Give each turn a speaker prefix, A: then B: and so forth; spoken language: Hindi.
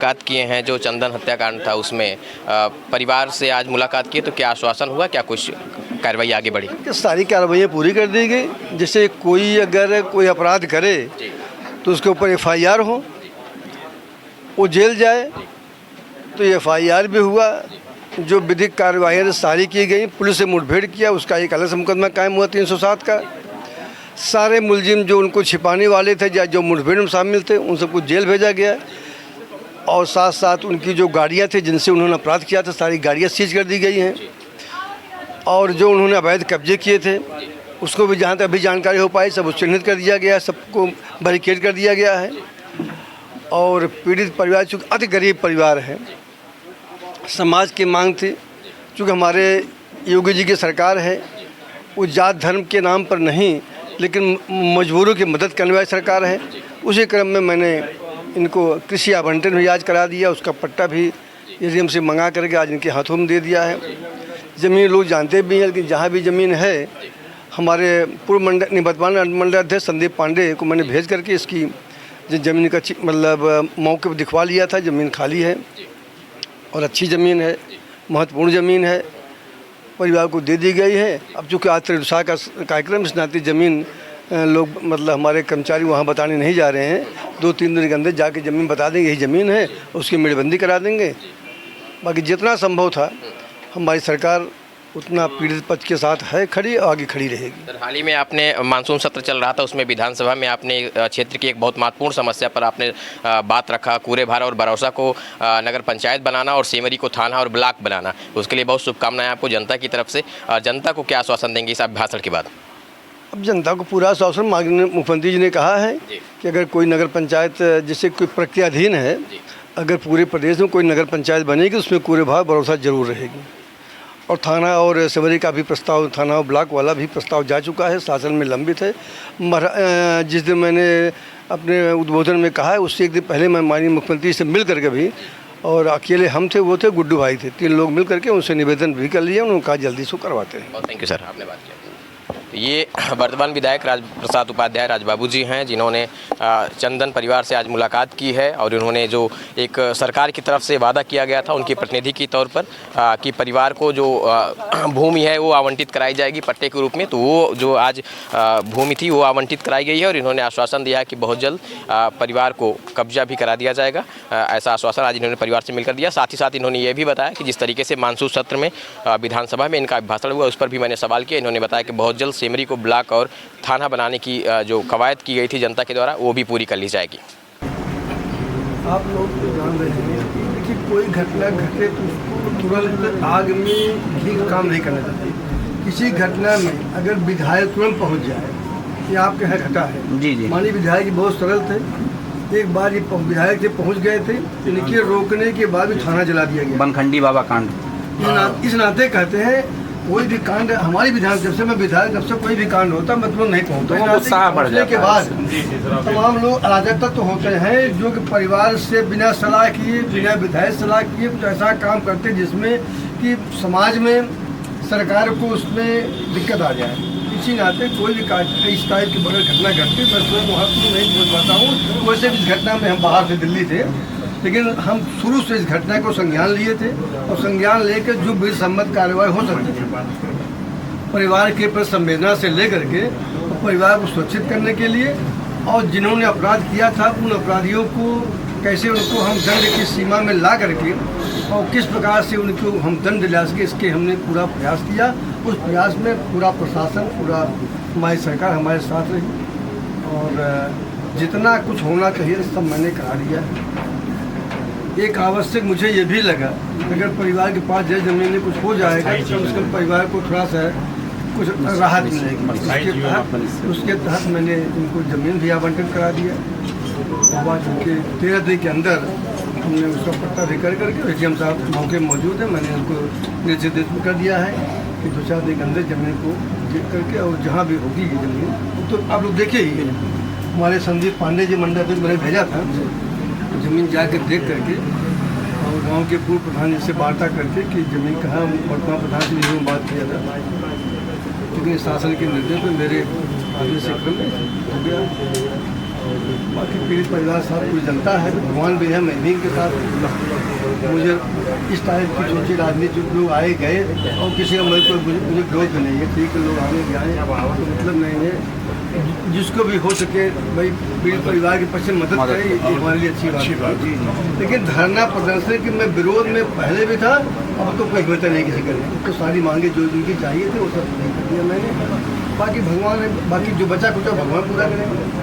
A: मुलाकात किए हैं जो चंदन हत्याकांड था उसमें परिवार से आज मुलाकात किए, तो क्या आश्वासन हुआ, क्या कुछ कार्रवाई आगे बढ़ी?
B: सारी कार्रवाइयाँ पूरी कर दी गई। जैसे कोई अगर कोई अपराध करे तो उसके ऊपर FIR हो, वो जेल जाए, तो FIR भी हुआ। जो विधिक कार्रवाइयाँ सारी की गई, पुलिस से मुठभेड़ किया, उसका एक अलग से मुकदमा कायम हुआ 307 का। सारे मुलजिम जो उनको छिपाने वाले थे या जो मुठभेड़ में शामिल थे, उन सबको जेल भेजा गया। और साथ साथ उनकी जो गाड़ियाँ थी जिनसे उन्होंने अपराध किया था, सारी गाड़ियाँ सीज कर दी गई हैं। और जो उन्होंने अवैध कब्जे किए थे उसको भी जहाँ तक अभी जानकारी हो पाई सब चिन्हित कर दिया गया है, सबको बैरिकेड कर दिया गया है। और पीड़ित परिवार चूँकि अति गरीब परिवार है, समाज की मांग थी, चूँकि हमारे योगी जी की सरकार है, वो जात धर्म के नाम पर नहीं लेकिन मजबूरों की मदद करने वाली सरकार है। उसी क्रम में मैंने इनको कृषि आवंटन भी आज करा दिया, उसका पट्टा भी एजेंसी से मंगा करके आज इनके हाथों में दे दिया है। ज़मीन लोग जानते भी हैं कि जहाँ भी ज़मीन है, हमारे पूर्व निवर्तमान मंडल अध्यक्ष संदीप पांडे को मैंने भेज करके इसकी ज़मीन का मतलब मौके पर दिखवा लिया था। ज़मीन खाली है और अच्छी ज़मीन है, महत्वपूर्ण ज़मीन है, परिवार को दे दी गई है। अब चूँकि आज त्रिदशा का कार्यक्रम, इस नाते ज़मीन लोग मतलब हमारे कर्मचारी वहाँ बताने नहीं जा रहे हैं। 2-3 दिन के अंदर जाके ज़मीन बता देंगे यही ज़मीन है, उसकी मेड़बंदी करा देंगे। बाकी जितना संभव था हमारी सरकार उतना पीड़ित पक्ष के साथ है खड़ी, आगे खड़ी रहेगी।
A: सर, हाल ही में आपने मानसून सत्र चल रहा था, उसमें विधानसभा में आपने क्षेत्र की एक बहुत महत्वपूर्ण समस्या पर आपने बात रखा, कूड़े भार और भरोसा को नगर पंचायत बनाना और सेमरी को थाना और ब्लॉक बनाना। उसके लिए बहुत शुभकामनाएं आपको जनता की तरफ से। जनता को क्या आश्वासन देंगे इस भाषण के बाद?
B: अब जनता को पूरा आश्वासन, माननीय मुख्यमंत्री जी ने कहा है कि अगर कोई नगर पंचायत जैसे कोई प्रक्रियाधीन है, अगर पूरे प्रदेश में कोई नगर पंचायत बनेगी उसमें कूड़े भार भरोसा जरूर रहेगी। और थाना और सेवरी का भी प्रस्ताव, थाना और ब्लॉक वाला भी प्रस्ताव जा चुका है, शासन में लंबित है। जिस दिन मैंने अपने उद्बोधन में कहा है उससे एक दिन पहले मैं माननीय मुख्यमंत्री से मिल करके भी, और अकेले हम थे, वो थे गुड्डू भाई थे, 3 लोग मिल करके उनसे निवेदन भी कर लिया, उन्होंने कहा जल्दी से करवाते हैं।
A: थैंक यू सर, आपने बात किया। ये वर्तमान विधायक राजप्रसाद उपाध्याय राजबाबू जी हैं, जिन्होंने चंदन परिवार से आज मुलाकात की है और उन्होंने जो एक सरकार की तरफ से वादा किया गया था उनके प्रतिनिधि के तौर पर कि परिवार को जो भूमि है वो आवंटित कराई जाएगी पट्टे के रूप में, तो वो जो आज भूमि थी वो आवंटित कराई गई है और इन्होंने आश्वासन दिया कि बहुत जल्द परिवार को कब्जा भी करा दिया जाएगा। ऐसा आश्वासन आज इन्होंने परिवार से मिलकर दिया। साथ ही साथ इन्होंने ये भी बताया कि जिस तरीके से मानसून सत्र में विधानसभा में इनका भाषण हुआ उस पर भी मैंने सवाल किया। इन्होंने बताया कि बहुत जल्द सेमरी को ब्लॉक और थाना बनाने की जो कवायद की गई थी जनता के द्वारा वो भी पूरी कर ली जाएगी।
B: आप लोग तो जान रहे हैं कि कोई घटना घटे तो उसको तुरंत आग में घी काम नहीं करना चाहिए। किसी घटना में अगर विधायक तुरंत पहुंच जाए, ये आपके यहाँ घटा है जी। माननीय विधायक जी बहुत सरल थे। एक बार ये विधायक जब पहुँच गए थे, इनके रोकने के बाद भी थाना जला दिया गया,
C: बनखंडी बाबा कांड।
B: इस नाते कहते हैं कोई भी कांड हमारी विधान, जब से मैं विधायक जब से कोई भी कांड होता मतलब नहीं पहुँचता के बाद तमाम लोग अराजक तत्व होते हैं जो कि परिवार से बिना सलाह किए, बिना विधायक सलाह किए कुछ ऐसा काम करते जिसमें कि समाज में सरकार को उसमें दिक्कत आ जाए। इसी नाते कोई भी इस टाइप की बगैर घटना घटती मैं उसमें महत्व नहीं बोल पाता हूँ। वैसे भी इस घटना में हम बाहर से दिल्ली थे, लेकिन हम शुरू से इस घटना को संज्ञान लिए थे और संज्ञान लेकर जो भी सम्मत कार्रवाई हो सकती थी परिवार के प्रति संवेदना से लेकर के परिवार को सुरक्षित करने के लिए, और जिन्होंने अपराध किया था उन अपराधियों को कैसे उनको हम दंड की सीमा में ला करके और किस प्रकार से उनको हम दंड दिला सके, इसके हमने पूरा प्रयास किया। उस प्रयास में पूरा प्रशासन, पूरा हमारी सरकार हमारे साथ रही और जितना कुछ होना चाहिए सब मैंने करा दिया। एक आवश्यक मुझे ये भी लगा अगर परिवार के पास जय ज़मीन में कुछ हो जाएगा तो कम से कम परिवार को थोड़ा सा कुछ राहत मिलेगी। उसके तहत मैंने उनको ज़मीन भी आवंटन करा दिया और बाद उनके 13 दिन के अंदर हमने उसका पट्टा भी कर करके एडीएम साहब मौके मौजूद है, मैंने उनको निर्देशित कर दिया है कि 2-4 दिन के अंदर ज़मीन को देख करके और जहाँ भी होगी ये ज़मीन तो आप लोग देखे ही हमारे संदीप पांडे जी मंडल पे मैंने भेजा था, ज़मीन जाकर देख करके और गांव के पूर्व प्रधान जी से वार्ता करके कि ज़मीन कहाँ, वर्तमान प्रधान से भी बात किया था, क्योंकि शासन के निर्देश में मेरे आदेश से क्रम हो गया बाकी पीड़ित परिवार साथ पूरी जनता है, भगवान भी है, मैं भी इनके साथ। मुझे इस टाइप की सोची राजनीति लोग आए गए और किसी का मुझे विरोध नहीं है, ठीक है, लोग आने गए तो मतलब नहीं है। जिसको भी हो सके भाई पीड़ित परिवार के पक्ष में मदद करे, ये हमारे लिए अच्छी बात है। लेकिन धरना प्रदर्शन के मैं विरोध में पहले भी था, अब तो कोई हिम्मत नहीं किसी करने, तो सारी मांगे जो जिनकी चाहिए थी वो सब नहीं कर दिया मैंने। बाकी भगवान है, बाकी जो बचा कुचा भगवान पूरा करेंगे।